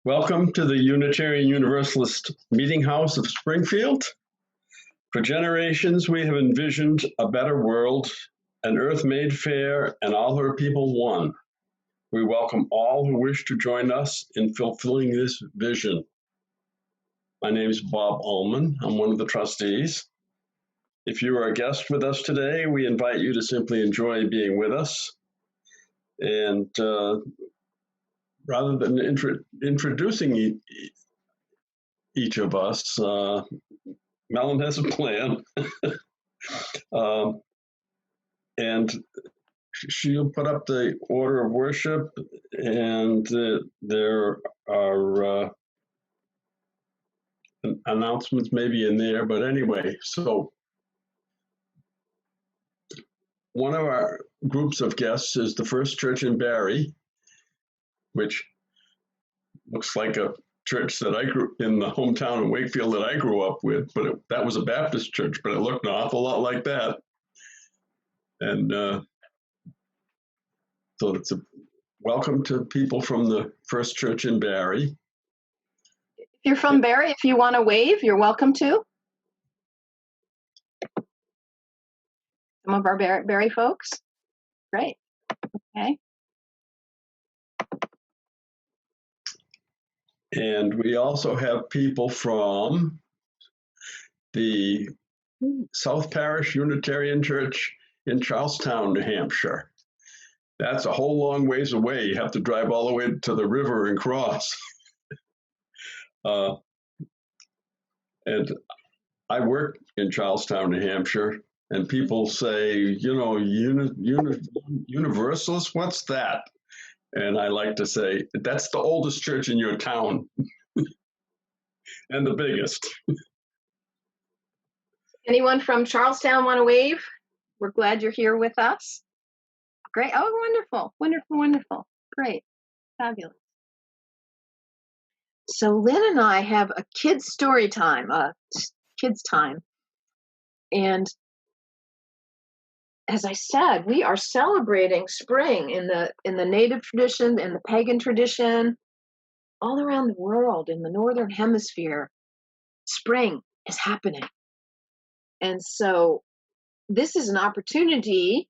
Welcome to the Unitarian Universalist Meeting House of Springfield. For generations, we have envisioned a better world, an earth made fair, and all her people one. We welcome all who wish to join us in fulfilling this vision. My name is Bob Ullman. I'm one of the trustees. If you are a guest with us today, we invite you to simply enjoy being with us. And rather than introducing each of us, Melon has a plan. And she'll put up the order of worship, and there are announcements maybe in there, but anyway, so one of our groups of guests is the First Church in Barre, which looks like a church that I grew in the hometown of Wakefield that I grew up with, but that was a Baptist church, but it looked an awful lot like that. And so it's a welcome to people from the First Church in Barre. If you're from Barre, if you want to wave, you're welcome to. Some of our Barre folks. Great. Okay. And we also have people from the South Parish Unitarian Church in Charlestown, New Hampshire. That's a whole long ways away. You have to drive all the way to the river and cross. And I work in Charlestown, New Hampshire, and people say, you know, Universalist, what's that? And I like to say, that's the oldest church in your town and the biggest. Anyone from Charlestown want to wave? We're glad you're here with us. Great. Oh, wonderful. Wonderful, wonderful. Great. Fabulous. So Lynn and I have a kids story time, kids time. And as I said, we are celebrating spring in the native tradition, in the pagan tradition, all around the world, in the Northern Hemisphere. Spring is happening. And so this is an opportunity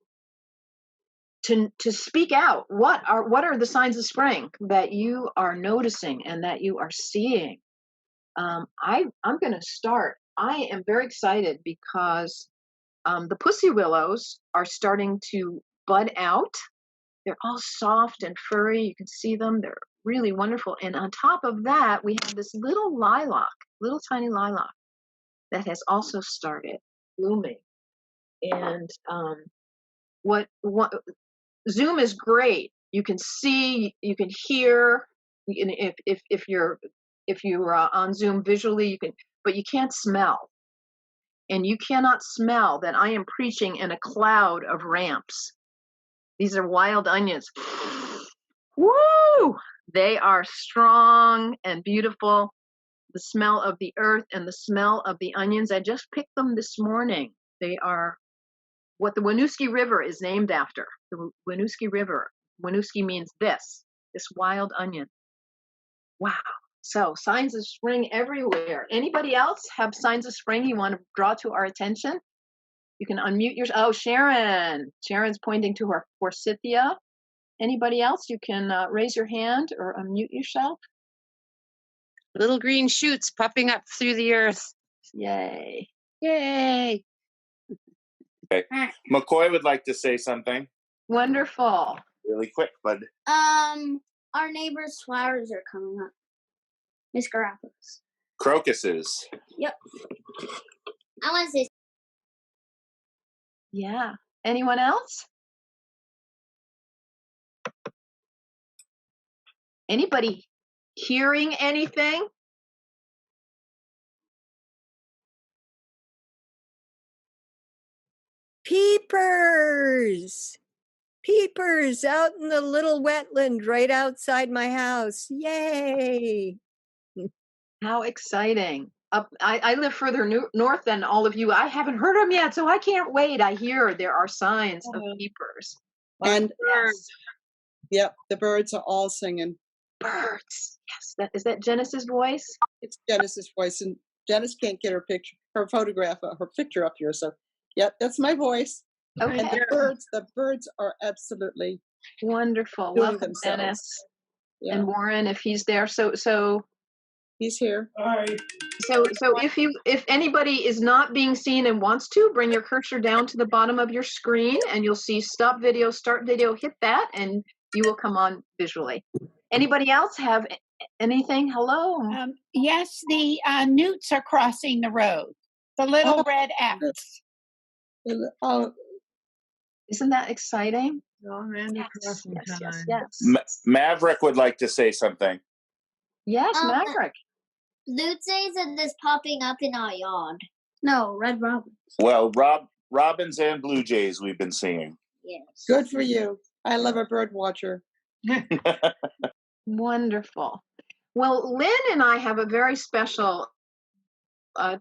to speak out. What are the signs of spring that you are noticing and that you are seeing? I'm going to start. I am very excited because the pussy willows are starting to bud out. They're all soft and furry. You can see them. They're really wonderful. And on top of that, we have this little lilac, little tiny lilac that has also started blooming. And what Zoom is great. You can see, you can hear. If you're on Zoom visually, you can, but you can't smell. And you cannot smell that I am preaching in a cloud of ramps. These are wild onions. Woo! They are strong and beautiful. The smell of the earth and the smell of the onions. I just picked them this morning. They are what the Winooski River is named after. The Winooski River. Winooski means this wild onion. Wow. So signs of spring everywhere. Anybody else have signs of spring you want to draw to our attention? You can unmute yourself. Oh, Sharon. Sharon's pointing to her forsythia. Anybody else? You can raise your hand or unmute yourself. Little green shoots popping up through the earth. Yay. Yay. Okay. McCoy would like to say something. Wonderful. Really quick, bud. Our neighbor's flowers are coming up. Miss Garapos. Crocuses. Yep. I want to say. Yeah. Anyone else? Anybody hearing anything? Peepers! Peepers out in the little wetland right outside my house. Yay! How exciting. I live further north than all of you. I haven't heard them yet, so I can't wait. I hear there are signs of peepers. And yep, the birds are all singing. birds. Yes, is that Janice's voice? It's Janice's voice, and Janice can't get her photograph, her picture up here. So, yep, that's my voice. Okay, And the birds are absolutely wonderful. doing Welcome, themselves. Dennis Yeah, and Warren, if he's there. So he's here. if anybody is not being seen and wants to, bring your cursor down to the bottom of your screen, and you'll see stop video, start video. Hit that, and you will come on visually. Anybody else have anything? Hello. Yes, the newts are crossing the road. The little red X. Oh, Isn't that exciting? Yes. Maverick would like to say something. Yes, Maverick. Loot says that this popping up in our yard. No, red robins. Well, robins and blue jays we've been seeing. Yes. good for you. I love a bird watcher. Wonderful. Well, Lynn and I have a very special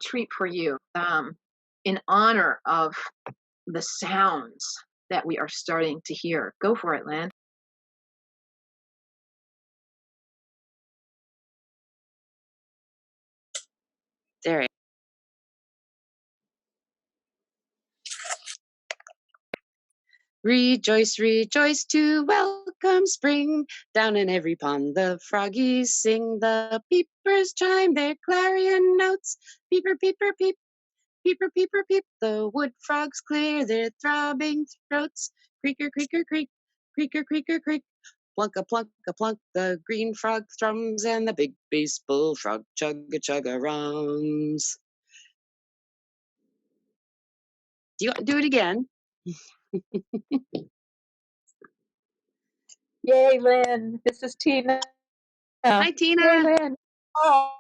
treat for you in honor of the sounds that we are starting to hear. Go for it, Lynn. There. Rejoice, rejoice to welcome spring. Down in every pond the froggies sing. The peepers chime their clarion notes. Peeper, peeper, peep. Peeper, peeper, peep. The wood frogs clear their throbbing throats. Creaker, creaker, creak. Creaker, creaker, creak. Plunk-a, plunk-a, plunk. The green frog thrums and the big bass bullfrog chug-a-chug-a-rums. Do you do it again? Yay, Lynn. This is Tina. Hi, Tina. Yay, Lynn. Oh,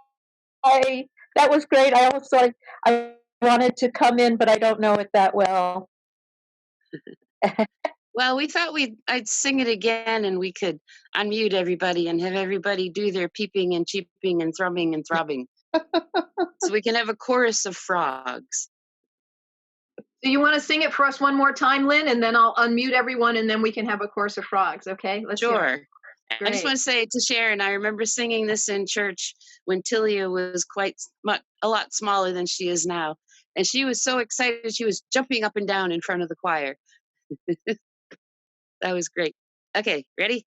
that was great. I almost thought I wanted to come in, but I don't know it that well. Well, we thought I'd sing it again and we could unmute everybody and have everybody do their peeping and cheeping and thrumming and throbbing. So we can have a chorus of frogs. Do you want to sing it for us one more time, Lynn? And then I'll unmute everyone and then we can have a chorus of frogs, okay? Let's hear it. Sure. I Great. just want to say to Sharon, I remember singing this in church when Tilia was a lot smaller than she is now. And she was so excited, she was jumping up and down in front of the choir. That was great. Okay, ready?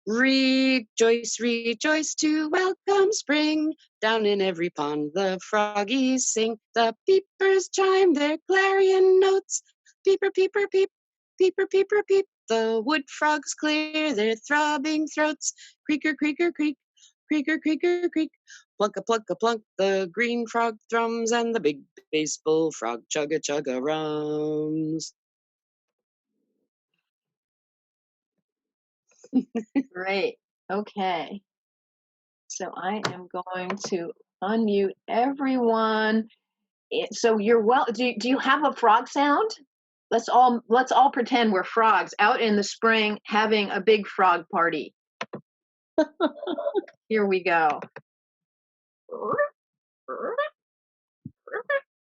Rejoice, rejoice to welcome spring. Down in every pond the froggies sing. The peepers chime their clarion notes. Peeper, peeper, peep. Peeper, peeper, peep. The wood frogs clear their throbbing throats. Creaker, creaker, creak. Creaker, creaker, creak. Plunk-a, plunk-a, plunk. The green frog thrums and the big bass bullfrog chug-a-chug-a-rums. Great. Okay. So I am going to unmute everyone. So you're do you have a frog sound? Let's all pretend we're frogs out in the spring having a big frog party. Here we go.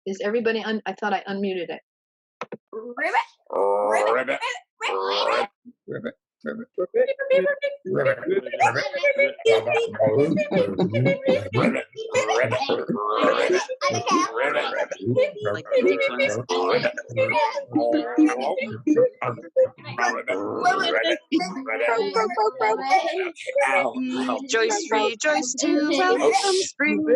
Is everybody I thought I unmuted it. Ribbit. Ribbit. Ribbit. Rejoice, rejoice to welcome spring.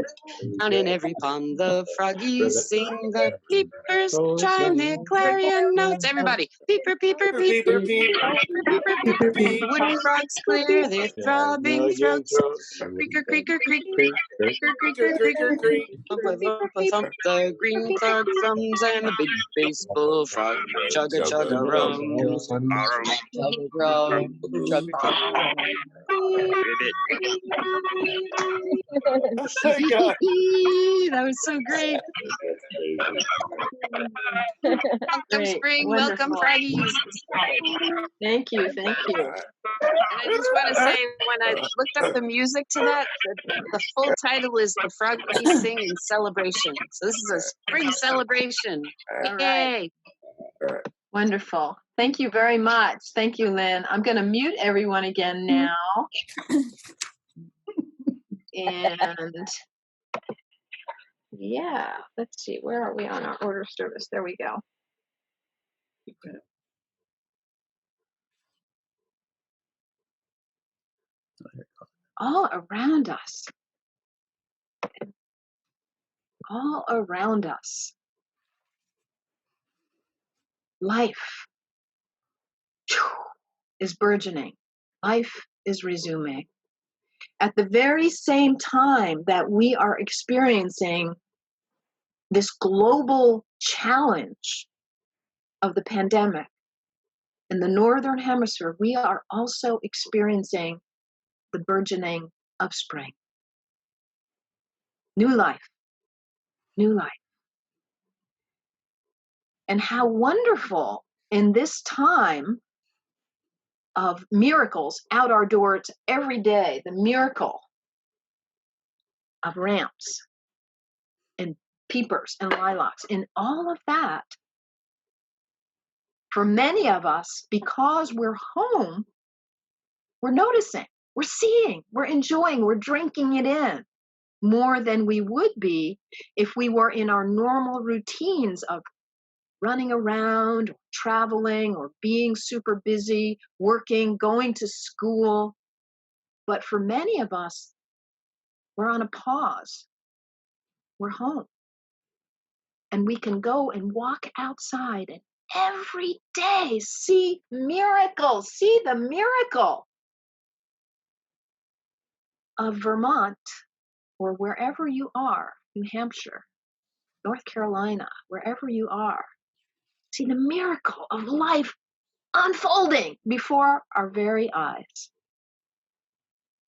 Down in every pond the froggies sing. The peepers chime their clarion notes. Everybody, peeper, peeper, peeper, peeper, peeper, peeper. The wood frogs clear their throbbing throats. Creaker, creaker, creak. Creaker, creaker, creaker, creak. Thump, thump, thump. The green frog thrums and the big bass bullfrog chugga chugga rums. That was so great. Welcome spring, welcome froggies. Thank you, thank you. And I just want to say, when I looked up the music to that, the full title is The Froggies Sing in Celebration. So this is a spring celebration. Yay! Wonderful. Thank you very much. Thank you, Lynn. I'm going to mute everyone again now. And yeah, let's see, where are we on our order of service? There we go. All around us. All around us. Life is burgeoning. Life is resuming. At the very same time that we are experiencing this global challenge of the pandemic, in the Northern Hemisphere, we are also experiencing the burgeoning of spring. New life, new life. And how wonderful in this time of miracles out our doors every day, the miracle of ramps and peepers and lilacs and all of that. For many of us, because we're home, we're noticing, we're seeing, we're enjoying, we're drinking it in more than we would be if we were in our normal routines of running around, or traveling, or being super busy, working, going to school. But for many of us, we're on a pause. We're home. And we can go and walk outside and every day see miracles, see the miracle of Vermont, or wherever you are, New Hampshire, North Carolina, wherever you are. See the miracle of life unfolding before our very eyes.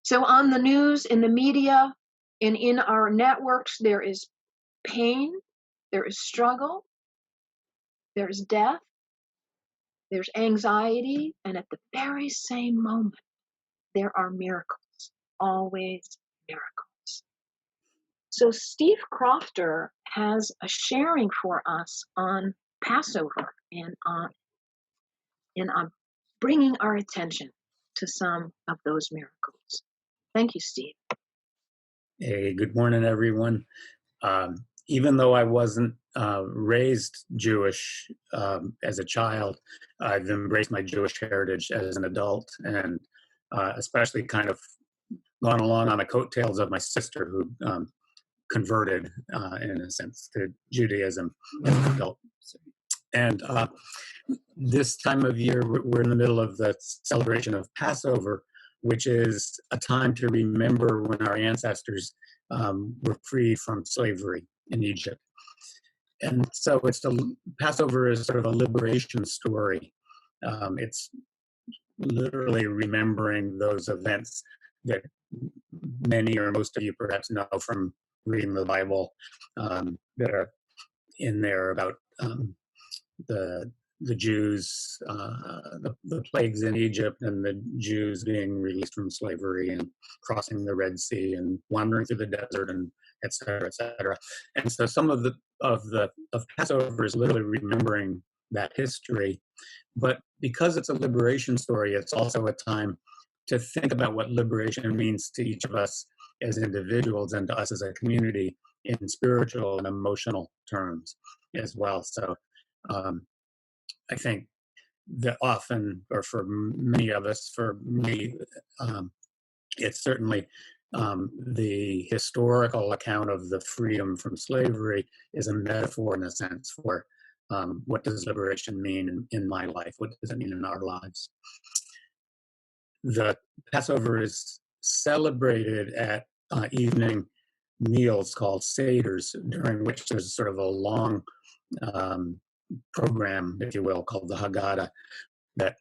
So on the news, in the media, and in our networks, there is pain, there is struggle, there's death, there's anxiety, and at the very same moment, there are miracles, always miracles. So Steve Crofter has a sharing for us on Passover and on bringing our attention to some of those miracles. Thank you, Steve. Hey, good morning, everyone. Even though I wasn't raised Jewish as a child, I've embraced my Jewish heritage as an adult, and especially kind of gone along on the coattails of my sister who converted, in a sense, to Judaism as an adult. And this time of year, we're in the middle of the celebration of Passover, which is a time to remember when our ancestors were freed from slavery in Egypt. And so Passover is sort of a liberation story. It's literally remembering those events that many or most of you perhaps know from reading the Bible, that are in there about the Jews, the plagues in Egypt, and the Jews being released from slavery and crossing the Red Sea and wandering through the desert, and et cetera, et cetera. And so some of Passover is literally remembering that history. But because it's a liberation story, it's also a time to think about what liberation means to each of us as individuals and to us as a community in spiritual and emotional terms as well. So I think that often, or for many of us, for me, it's certainly the historical account of the freedom from slavery is a metaphor in a sense for what does liberation mean in my life? What does it mean in our lives? The Passover is celebrated at evening meals called seders, during which there's sort of a long program, if you will, called the Haggadah, that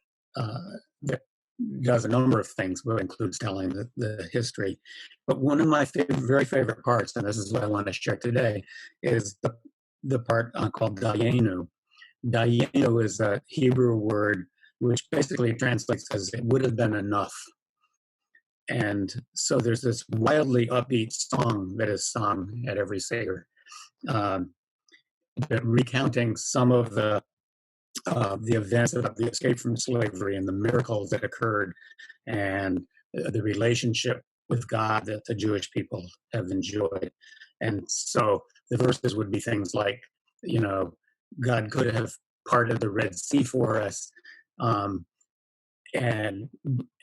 does a number of things, but includes telling the history. But one of my very favorite parts, and this is what I want to share today, is the part called Dayenu. Dayenu is a Hebrew word which basically translates as "it would have been enough." And so there's this wildly upbeat song that is sung at every Seder, recounting some of the events of the escape from slavery and the miracles that occurred, and the relationship with God that the Jewish people have enjoyed. And so the verses would be things like, you know, God could have parted the Red Sea for us, and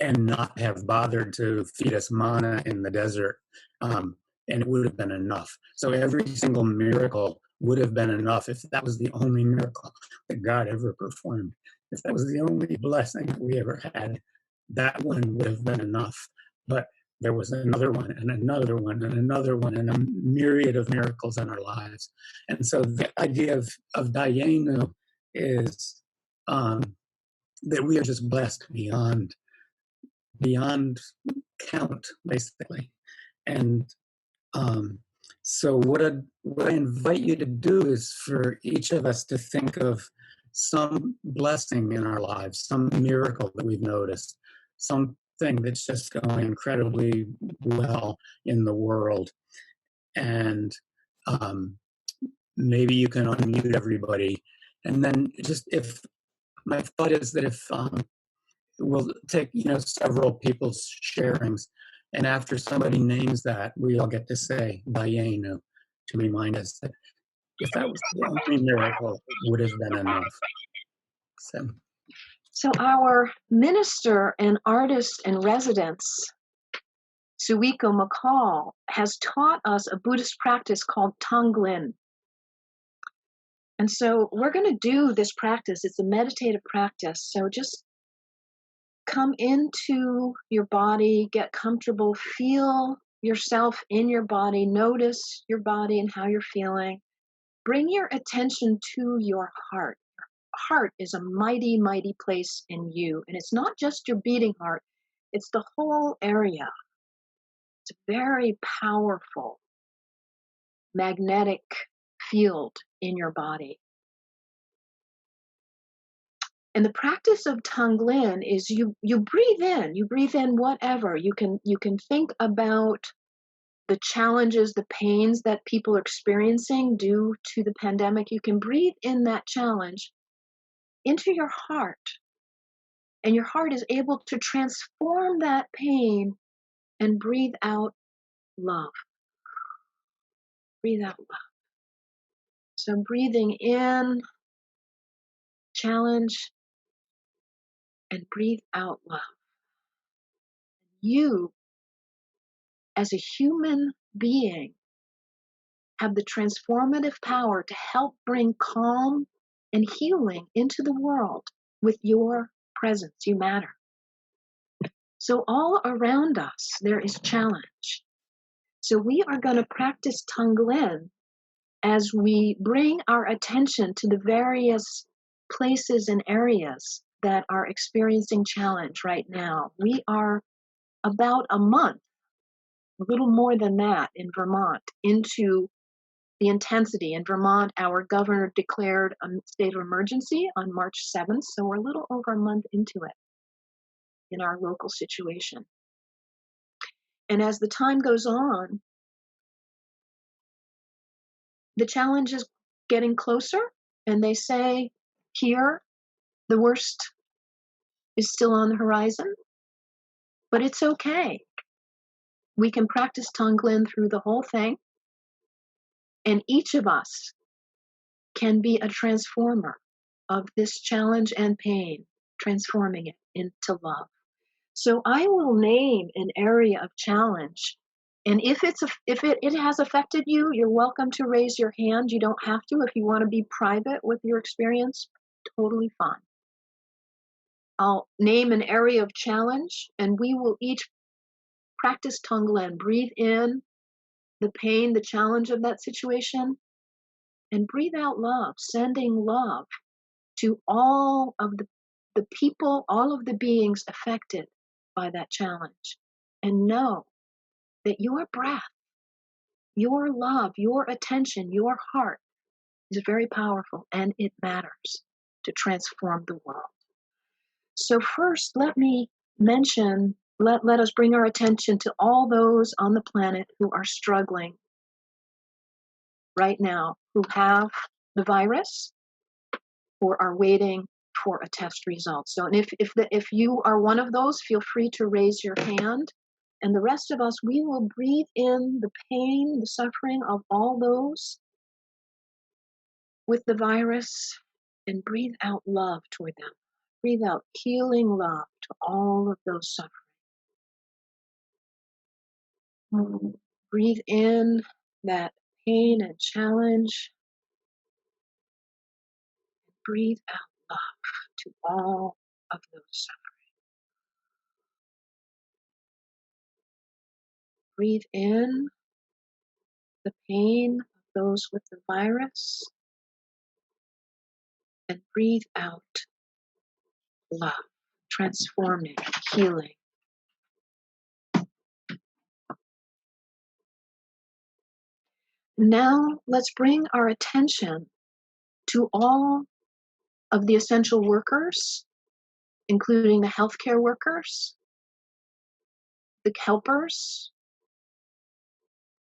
not have bothered to feed us manna in the desert, and it would have been enough. So every single miracle would have been enough if that was the only miracle that God ever performed. If that was the only blessing that we ever had, that one would have been enough. But there was another one and another one and another one and a myriad of miracles in our lives. And so the idea of Dayenu is that we are just blessed beyond count, basically. And so what I invite you to do is for each of us to think of some blessing in our lives, some miracle that we've noticed, something that's just going incredibly well in the world. And maybe you can unmute everybody. And then just if, my thought is that if we'll take, you know, several people's sharings, and after somebody names that, we all get to say Dayenu to remind us that if that was the only miracle, it would have been enough. So our minister and artist in residence, Suiko McCall, has taught us a Buddhist practice called Tonglen. And so we're going to do this practice. It's a meditative practice. So just come into your body, get comfortable, feel yourself in your body, notice your body and how you're feeling. Bring your attention to your heart. Heart is a mighty, mighty place in you. And it's not just your beating heart, it's the whole area. It's a very powerful magnetic field in your body. And the practice of Tonglen is you breathe in whatever. You can think about the challenges, the pains that people are experiencing due to the pandemic. You can breathe in that challenge into your heart. And your heart is able to transform that pain and breathe out love. Breathe out love. So breathing in, challenge, and breathe out love. You, as a human being, have the transformative power to help bring calm and healing into the world with your presence. You matter. So all around us, there is challenge. So we are going to practice Tonglen as we bring our attention to the various places and areas that are experiencing challenge right now. We are about a month, a little more than that in Vermont, into the intensity. In Vermont, our governor declared a state of emergency on March 7th, so we're a little over a month into it in our local situation. And as the time goes on, the challenge is getting closer, and they say here the worst is still on the horizon, but it's okay. We can practice Tonglen through the whole thing, and each of us can be a transformer of this challenge and pain, transforming it into love. So I will name an area of challenge, and if it has affected you, you're welcome to raise your hand. You don't have to. If you want to be private with your experience, totally fine. I'll name an area of challenge, and we will each practice Tonglen. Breathe in the pain, the challenge of that situation, and breathe out love, sending love to all of the people, all of the beings affected by that challenge. And know that your breath, your love, your attention, your heart is very powerful, and it matters to transform the world. So first, let me mention, let us bring our attention to all those on the planet who are struggling right now, who have the virus or are waiting for a test result. So, and if you are one of those, feel free to raise your hand, And the rest of us, we will breathe in the pain, the suffering of all those with the virus and breathe out love toward them. Breathe out healing love to all of those suffering. Breathe in that pain and challenge. Breathe out love to all of those suffering. Breathe in the pain of those with the virus and breathe out love, transforming, healing. Now let's bring our attention to all of the essential workers, including the healthcare workers, the helpers,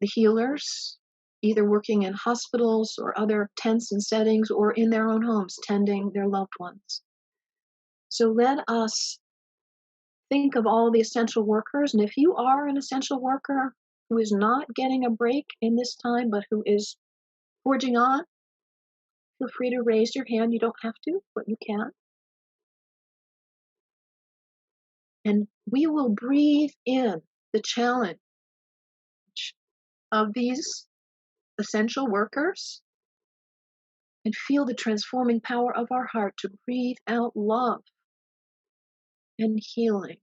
the healers, either working in hospitals or other tents and settings or in their own homes tending their loved ones. So let us think of all the essential workers, and if you are an essential worker who is not getting a break in this time, but who is forging on, feel free to raise your hand. You don't have to, but you can. And we will breathe in the challenge of these essential workers and feel the transforming power of our heart to breathe out love and healing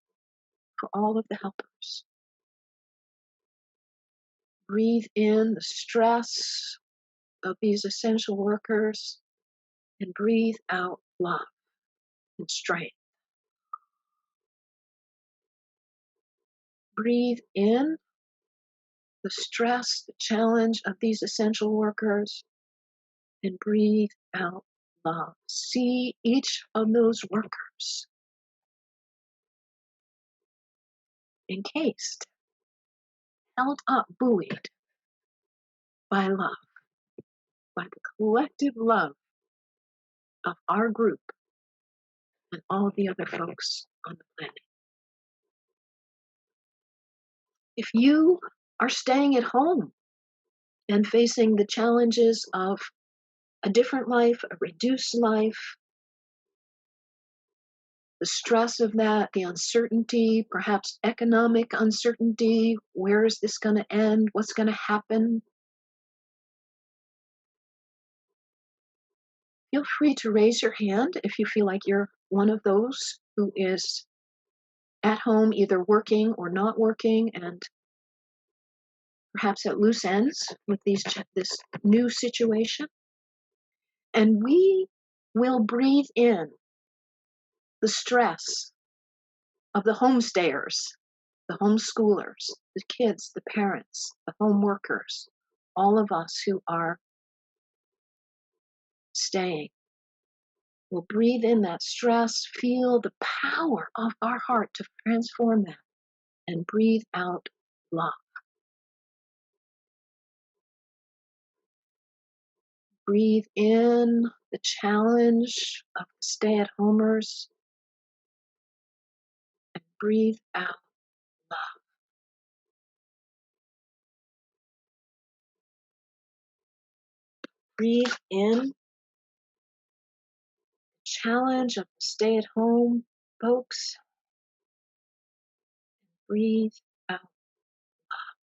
for all of the helpers. Breathe in the stress of these essential workers and breathe out love and strength. Breathe in the stress, the challenge of these essential workers and breathe out love. See each of those workers encased, held up, buoyed by love, by the collective love of our group and all the other folks on the planet. If you are staying at home and facing the challenges of a different life, a reduced life, the stress of that, the uncertainty, perhaps economic uncertainty, where is this going to end? What's going to happen? Feel free to raise your hand if you feel like you're one of those who is at home, either working or not working, and perhaps at loose ends with this new situation. And we will breathe in the stress of the homestayers, the homeschoolers, the kids, the parents, the home workers, all of us who are staying. We'll breathe in that stress, feel the power of our heart to transform that, and breathe out love. Breathe in the challenge of stay-at-homers, and breathe out love. Breathe in the challenge of the stay-at-home folks. Breathe out love.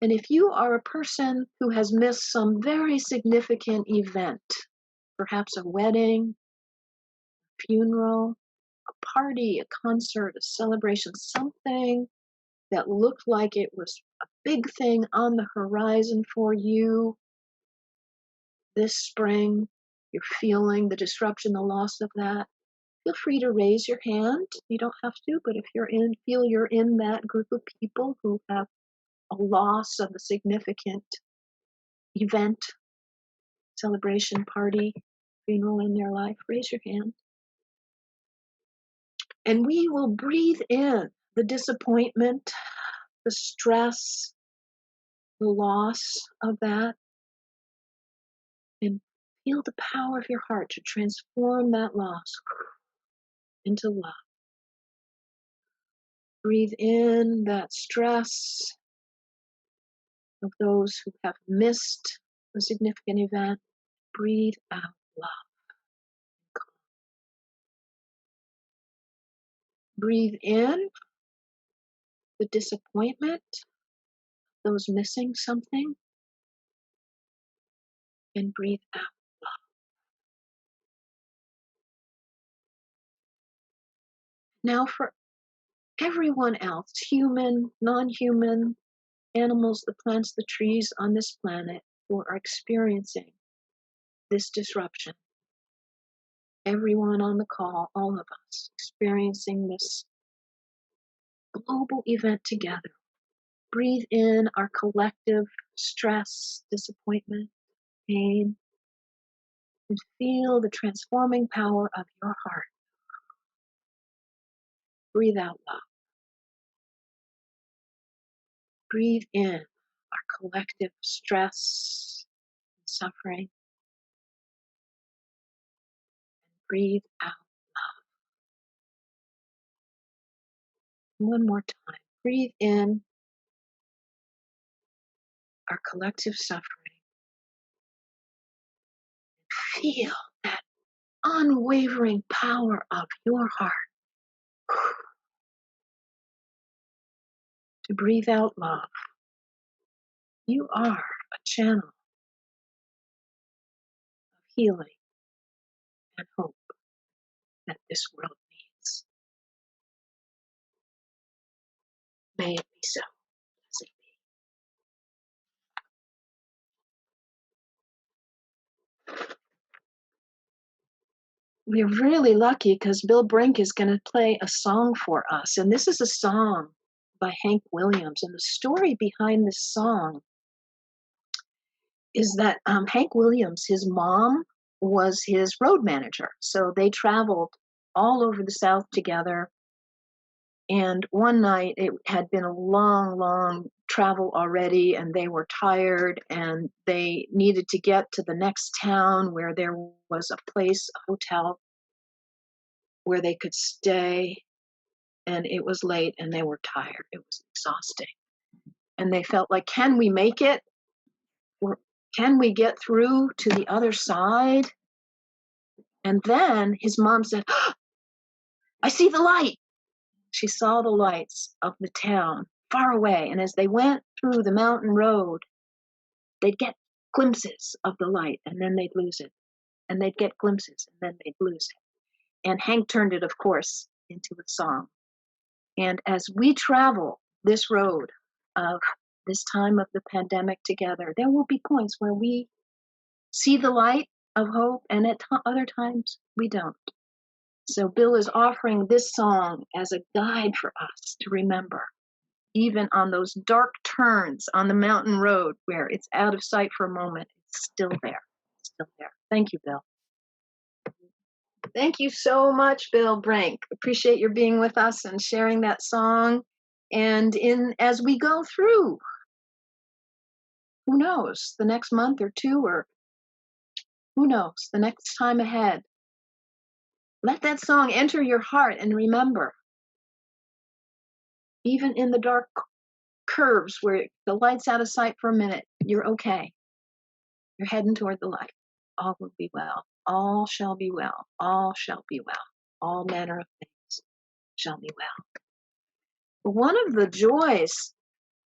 And if you are a person who has missed some very significant event, perhaps a wedding, funeral, a party, a concert, a celebration, something that looked like it was a big thing on the horizon for you this spring, you're feeling the disruption, the loss of that, feel free to raise your hand. You don't have to, but if feel you're in that group of people who have a loss of a significant event, celebration, party, funeral in their life, raise your hand. And we will breathe in the disappointment, the stress, the loss of that, and feel the power of your heart to transform that loss into love. Breathe in that stress of those who have missed a significant event. Breathe out love. Breathe in the disappointment, those missing something, and breathe out love. Now for everyone else, human, non-human, animals, the plants, the trees on this planet who are experiencing this disruption. Everyone on the call, all of us, experiencing this global event together. Breathe in our collective stress, disappointment, pain, and feel the transforming power of your heart. Breathe out love. Breathe in our collective stress and suffering. Breathe out love. One more time. Breathe in our collective suffering. Feel that unwavering power of your heart to breathe out love. You are a channel of healing and hope that this world needs. May it be so. As it be. We're really lucky because Bill Brink is going to play a song for us. And this is a song by Hank Williams. And the story behind this song is that Hank Williams, his mom was his road manager. So they traveled all over the South together. And one night it had been a long, long travel already, and they were tired, and they needed to get to the next town where there was a place, a hotel, where they could stay. And it was late, and they were tired. It was exhausting. And they felt like, can we make it? Or can we get through to the other side? And then his mom said, "Oh, I see the light." She saw the lights of the town far away. And as they went through the mountain road, they'd get glimpses of the light, and then they'd lose it. And they'd get glimpses, and then they'd lose it. And Hank turned it, of course, into a song. And as we travel this road of this time of the pandemic together, there will be points where we see the light of hope, and at other times we don't. So Bill is offering this song as a guide for us to remember, even on those dark turns on the mountain road where it's out of sight for a moment, it's still there. It's still there. Thank you, Bill. Thank you so much, Bill Brink. Appreciate your being with us and sharing that song. And as we go through, who knows, the next month or two, or who knows, the next time ahead, let that song enter your heart and remember, even in the dark curves where the light's out of sight for a minute, you're okay. You're heading toward the light. All will be well. All shall be well. All shall be well. All manner of things shall be well. One of the joys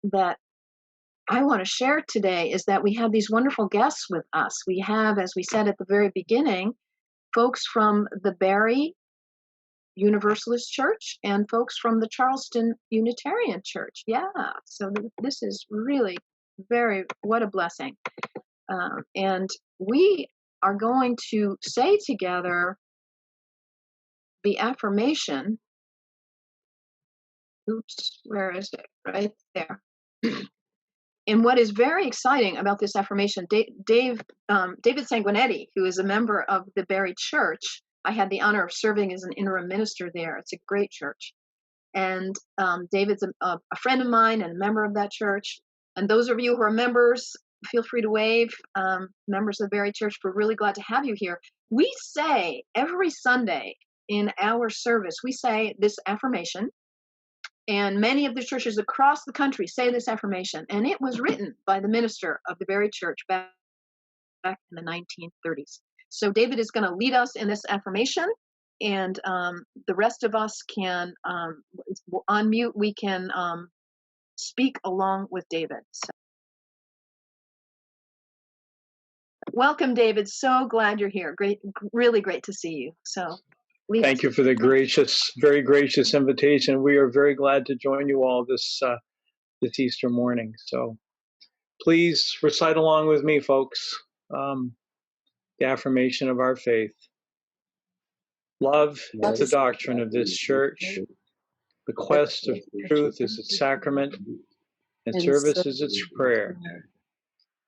that I want to share today is that we have these wonderful guests with us. We have, as we said at the very beginning, folks from the Barrie Universalist Church and folks from the Charleston Unitarian Church. Yeah, so this is really what a blessing. And we are going to say together the affirmation. Oops, where is it? Right there. And what is very exciting about this affirmation, David Sanguinetti, who is a member of the Barrie Church, I had the honor of serving as an interim minister there. It's a great church. And David's a friend of mine and a member of that church. And those of you who are members, feel free to wave. Members of the Barrie Church, we're really glad to have you here. We say every Sunday in our service, we say this affirmation, and many of the churches across the country say this affirmation, and it was written by the minister of the very church back in the 1930s. So David is going to lead us in this affirmation, and the rest of us can unmute. We can speak along with David. So. Welcome, David. So glad you're here. Great, really great to see you. So, thank you for the very gracious invitation. We are very glad to join you all this Easter morning. So, please recite along with me, folks. The affirmation of our faith. Love is the doctrine of this church. The quest of truth is its sacrament, and service is its prayer.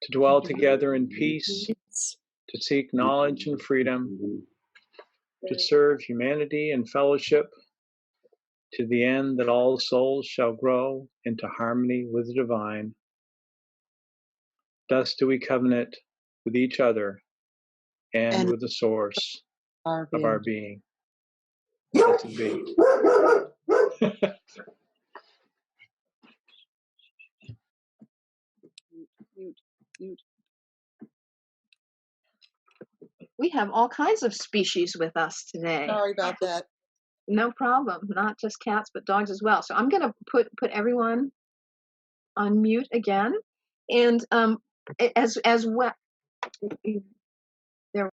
To dwell together in peace, to seek knowledge and freedom, to serve humanity and fellowship, to the end that all souls shall grow into harmony with the divine. Thus do we covenant with each other and with the source of our being. Blessed be. We have all kinds of species with us today. Sorry about that. No problem. Not just cats, but dogs as well. So I'm going to put everyone on mute again, and as well. There.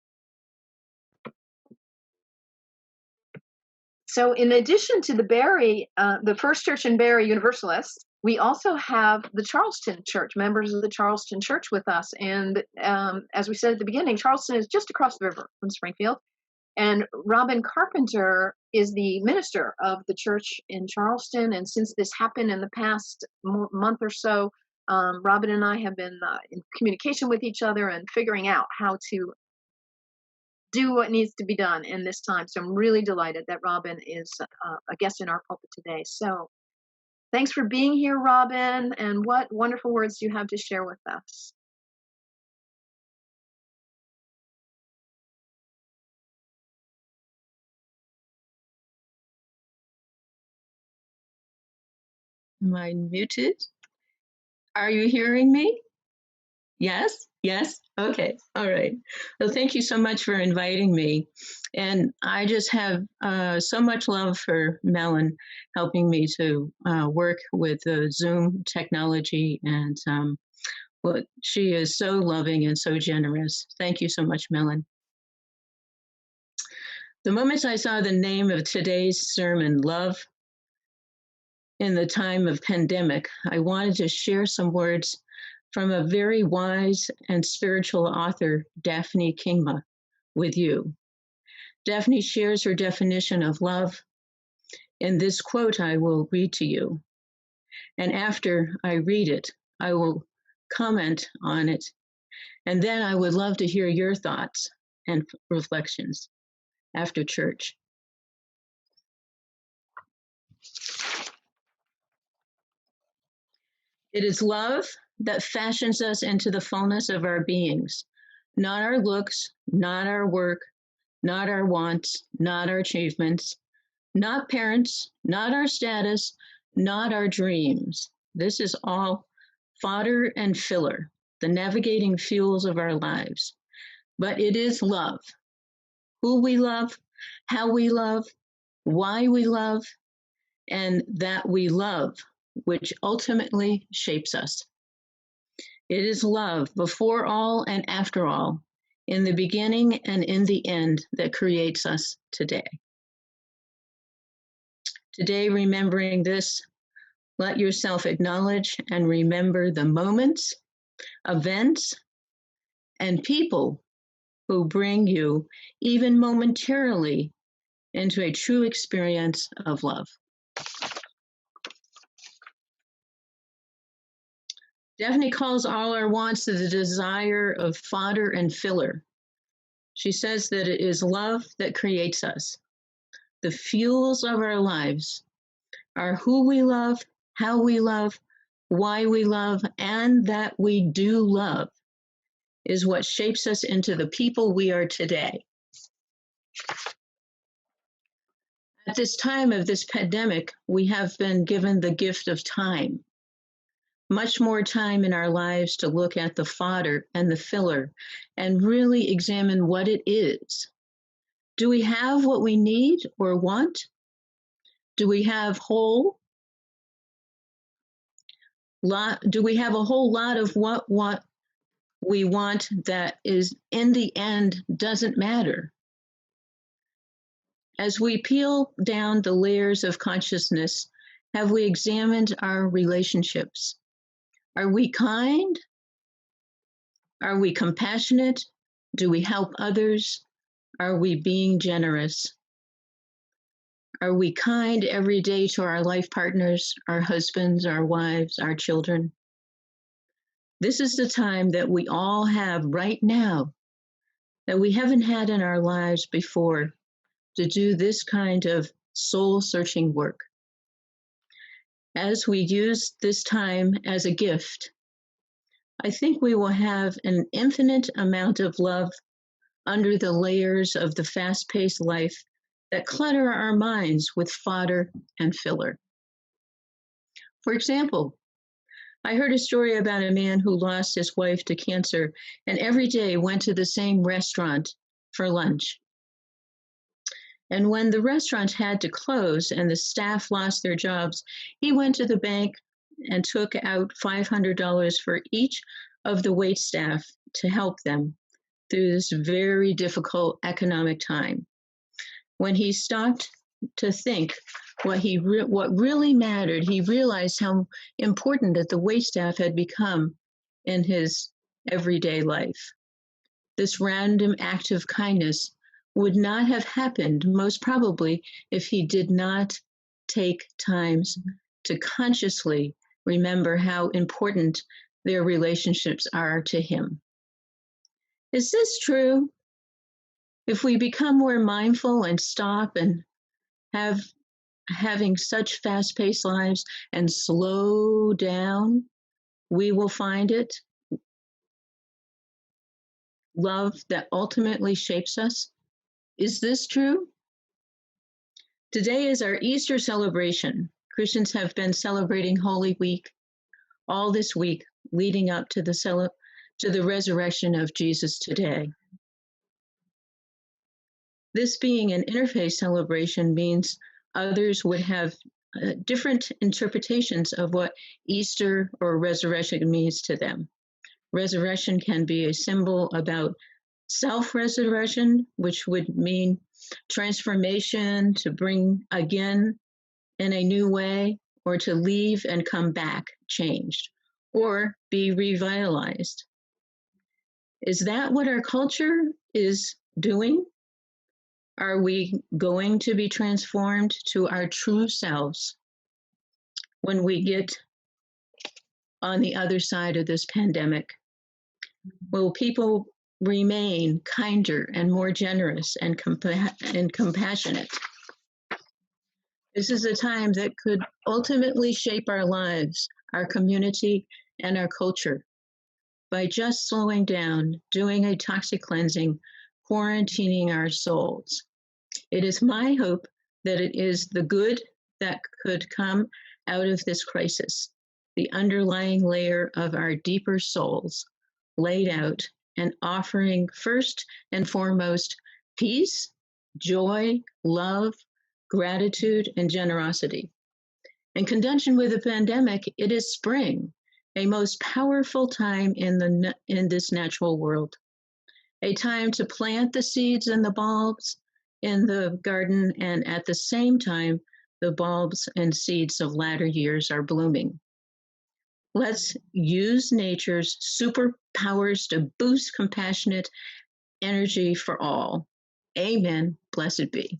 So in addition to the Barre, the First Church in Barre Universalists, we also have the Charleston Church, members of the Charleston Church with us. And as we said at the beginning, Charleston is just across the river from Springfield. And Robin Carpenter is the minister of the church in Charleston. And since this happened in the past month or so, Robin and I have been in communication with each other and figuring out how to do what needs to be done in this time. So I'm really delighted that Robin is a guest in our pulpit today. So thanks for being here, Robin. And what wonderful words do you have to share with us? Am I muted? Are you hearing me? Yes? Yes? Okay. All right. Well, thank you so much for inviting me. And I just have so much love for Melon helping me to work with the Zoom technology. And well, she is so loving and so generous. Thank you so much, Melon. The moment I saw the name of today's sermon, Love in the Time of Pandemic, I wanted to share some words from a very wise and spiritual author, Daphne Kingma, with you. Daphne shares her definition of love in this quote I will read to you. And after I read it, I will comment on it. And then I would love to hear your thoughts and reflections after church. It is love that fashions us into the fullness of our beings, not our looks, not our work, not our wants, not our achievements, not parents, not our status, not our dreams. This is all fodder and filler, the navigating fuels of our lives. But it is love. Who we love, how we love, why we love, and that we love, which ultimately shapes us. It is love before all and after all, in the beginning and in the end, that creates us today. Today, remembering this, let yourself acknowledge and remember the moments, events, and people who bring you, even momentarily, into a true experience of love. Daphne calls all our wants the desire of fodder and filler. She says that it is love that creates us. The fuels of our lives are who we love, how we love, why we love, and that we do love is what shapes us into the people we are today. At this time of this pandemic, we have been given the gift of time, much more time in our lives to look at the fodder and the filler and really examine what it is. Do we have what we need or want? Do we have do we have a whole lot of what we want that is in the end doesn't matter? As we peel down the layers of consciousness, have we examined our relationships? Are we kind? Are we compassionate? Do we help others? Are we being generous? Are we kind every day to our life partners, our husbands, our wives, our children? This is the time that we all have right now that we haven't had in our lives before to do this kind of soul-searching work. As we use this time as a gift, I think we will have an infinite amount of love under the layers of the fast-paced life that clutter our minds with fodder and filler. For example, I heard a story about a man who lost his wife to cancer and every day went to the same restaurant for lunch. And when the restaurant had to close and the staff lost their jobs, he went to the bank and took out $500 for each of the wait staff to help them through this very difficult economic time. When he stopped to think what really mattered, he realized how important that the waitstaff had become in his everyday life. This random act of kindness would not have happened, most probably, if he did not take times to consciously remember how important their relationships are to him. Is this true? If we become more mindful and stop and having such fast-paced lives and slow down, we will find it love that ultimately shapes us. Is this true? Today is our Easter celebration. Christians have been celebrating Holy Week all this week leading up to the resurrection of Jesus today. This being an interfaith celebration means others would have different interpretations of what Easter or resurrection means to them. Resurrection can be a symbol about self-resurrection, which would mean transformation, to bring again in a new way, or to leave and come back changed, or be revitalized. Is that what our culture is doing? Are we going to be transformed to our true selves when we get on the other side of this pandemic? Will people remain kinder and more generous and compassionate? This is a time that could ultimately shape our lives, our community, and our culture by just slowing down, doing a toxic cleansing, quarantining our souls. It is my hope that it is the good that could come out of this crisis, the underlying layer of our deeper souls laid out and offering first and foremost peace, joy, love, gratitude, and generosity. In conjunction with the pandemic, it is spring, a most powerful time in this natural world, a time to plant the seeds and the bulbs in the garden, and at the same time, the bulbs and seeds of latter years are blooming. Let's use nature's superpowers to boost compassionate energy for all. Amen. Blessed be.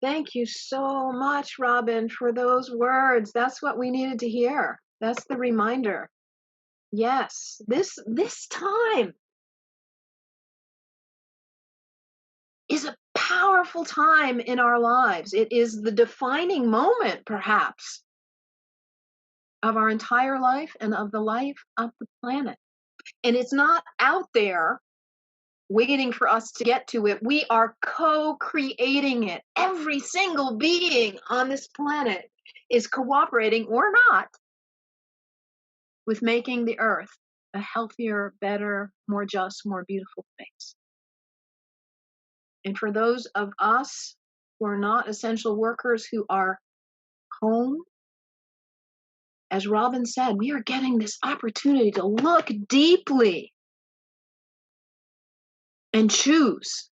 Thank you so much, Robin, for those words. That's what we needed to hear. That's the reminder. Yes, this time is a powerful time in our lives. It is the defining moment, perhaps, of our entire life and of the life of the planet. And it's not out there waiting for us to get to it. We are co-creating it. Every single being on this planet is cooperating or not with making the earth a healthier, better, more just, more beautiful place. And for those of us who are not essential workers, who are home, as Robin said, we are getting this opportunity to look deeply and choose,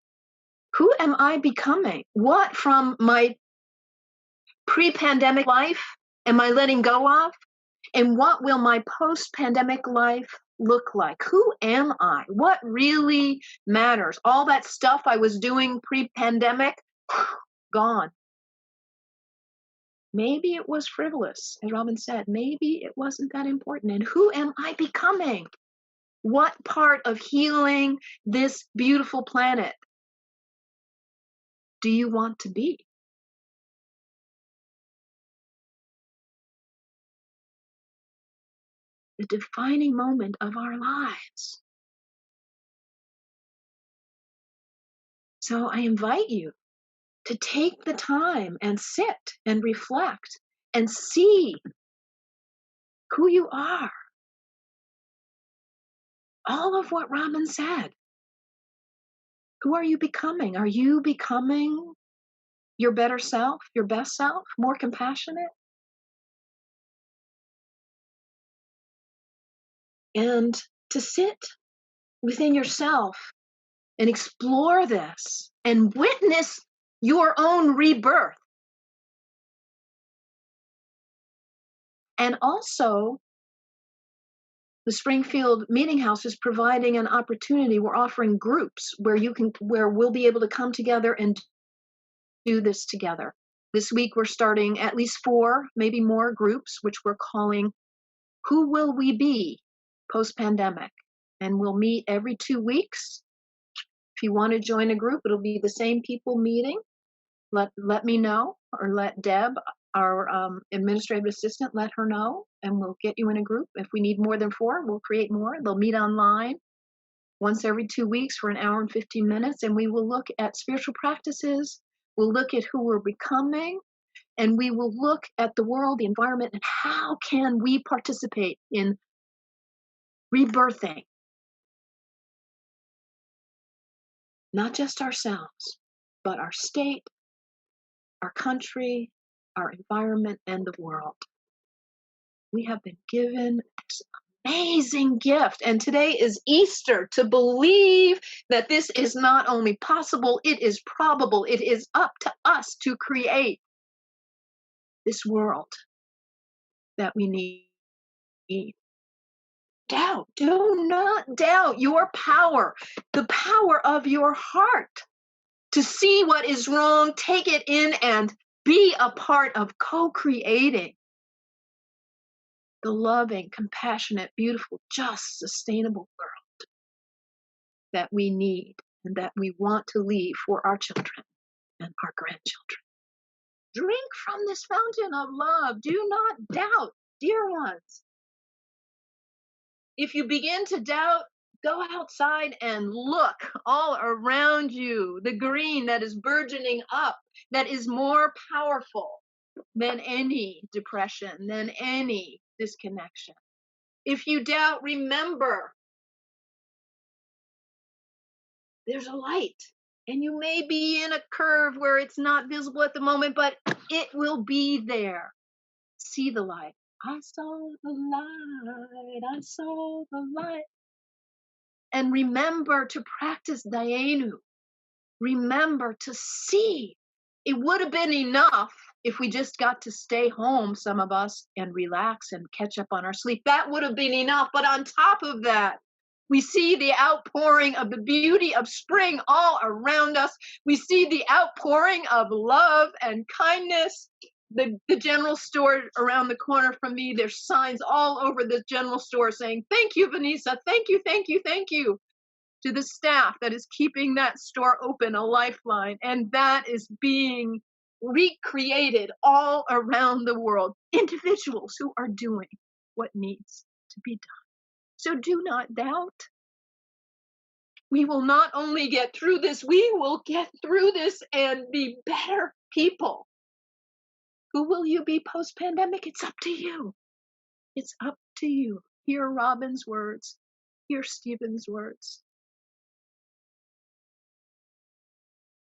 who am I becoming? What from my pre-pandemic life am I letting go of? And what will my post-pandemic life look like? Who am I? What really matters? All that stuff I was doing pre-pandemic, gone. Maybe it was frivolous, as Robin said. Maybe it wasn't that important. And who am I becoming? What part of healing this beautiful planet do you want to be? The defining moment of our lives. So I invite you to take the time and sit and reflect and see who you are. All of what Robin said. Who are you becoming? Are you becoming your better self, your best self, more compassionate? And to sit within yourself and explore this and witness your own rebirth. And also, the Springfield Meeting House is providing an opportunity. We're offering groups where we'll be able to come together and do this together. This week we're starting at least 4, maybe more groups, which we're calling Who Will We Be Post-Pandemic? And we'll meet every 2 weeks. If you want to join a group, it'll be the same people meeting. Let me know, or let Deb, our administrative assistant, let her know, and we'll get you in a group. If we need more than 4, we'll create more. They'll meet online once every 2 weeks for an hour and 15 minutes, and we will look at spiritual practices. We'll look at who we're becoming, and we will look at the world, the environment, and how can we participate in rebirthing not just ourselves, but our state, our country, our environment, and the world. We have been given this amazing gift, and today is Easter, to believe that this is not only possible, it is probable. It is up to us to create this world that we need. Doubt, do not doubt your power, the power of your heart to see what is wrong, take it in, and be a part of co-creating the loving, compassionate, beautiful, just, sustainable world that we need and that we want to leave for our children and our grandchildren. Drink from this fountain of love. Do not doubt, dear ones. If you begin to doubt, go outside and look all around you. The green that is burgeoning up, that is more powerful than any depression, than any disconnection. If you doubt, remember, there's a light. And you may be in a curve where it's not visible at the moment, but it will be there. See the light. I saw the light. I saw the light. And remember to practice Dayenu. Remember to see. It would have been enough if we just got to stay home, some of us, and relax and catch up on our sleep. That would have been enough. But on top of that, we see the outpouring of the beauty of spring all around us. We see the outpouring of love and kindness. The general store around the corner from me, there's signs all over the general store saying, "Thank you, Vanessa. Thank you, thank you, thank you," to the staff that is keeping that store open, a lifeline. And that is being recreated all around the world. Individuals who are doing what needs to be done. So do not doubt. We will not only get through this, we will get through this and be better people. Who will you be post-pandemic? It's up to you. It's up to you. Hear Robin's words. Hear Stephen's words.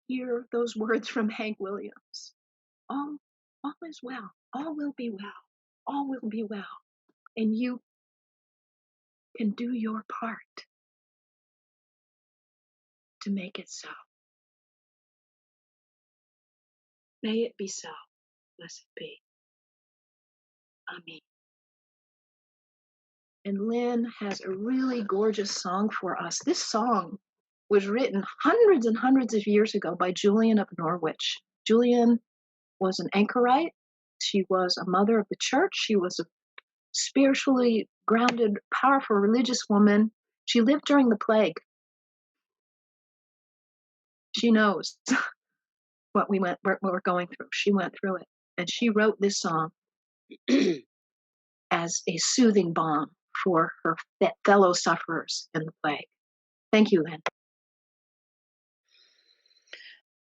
Hear those words from Hank Williams. All is well. All will be well. All will be well. And you can do your part to make it so. May it be so. Blessed be. Amen. And Lynn has a really gorgeous song for us. This song was written hundreds and hundreds of years ago by Julian of Norwich. Julian was an anchorite. She was a mother of the church. She was a spiritually grounded, powerful religious woman. She lived during the plague. She knows what we're going through. She went through it. And she wrote this song as a soothing balm for her fellow sufferers in the plague. Thank you, Lynn.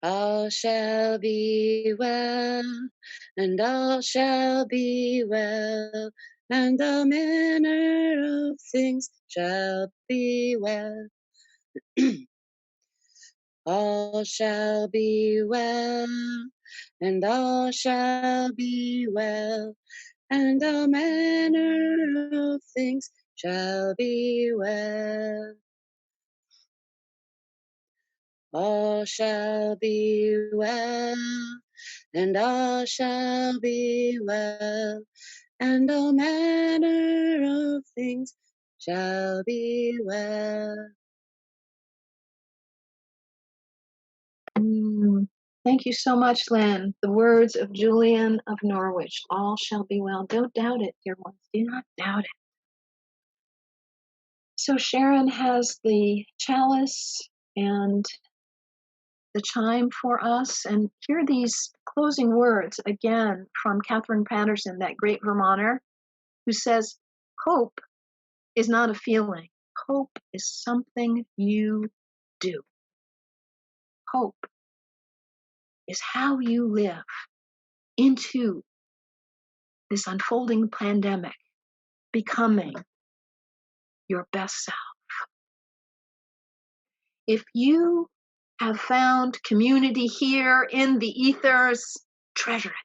All shall be well, and all shall be well, and all manner of things shall be well. All shall be well, and all shall be well, and all manner of things shall be well. All shall be well, and all shall be well, and all manner of things shall be well. Thank you so much, Lynn. The words of Julian of Norwich. All shall be well. Don't doubt it, dear ones. Do not doubt it. So Sharon has the chalice and the chime for us. And hear these closing words again from Catherine Patterson, that great Vermonter, who says, hope is not a feeling. Hope is something you do. Hope is how you live into this unfolding pandemic, becoming your best self. If you have found community here in the ethers, treasure it.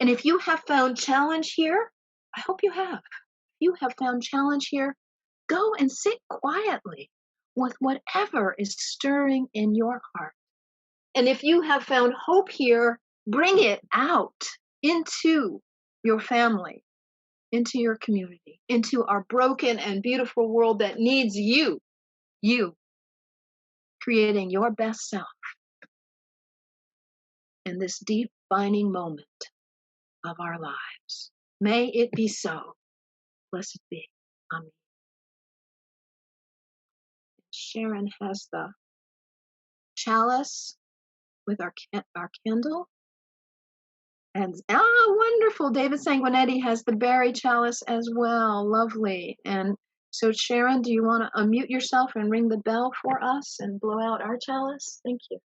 And if you have found challenge here, I hope you have. If you have found challenge here, go and sit quietly with whatever is stirring in your heart. And if you have found hope here, bring it out into your family, into your community, into our broken and beautiful world that needs you creating your best self in this deep binding moment of our lives. May it be so. Blessed be. Amen. Sharon has the chalice with our candle. And wonderful. David Sanguinetti has the berry chalice as well. Lovely. And so Sharon, do you want to unmute yourself and ring the bell for us and blow out our chalice? Thank you.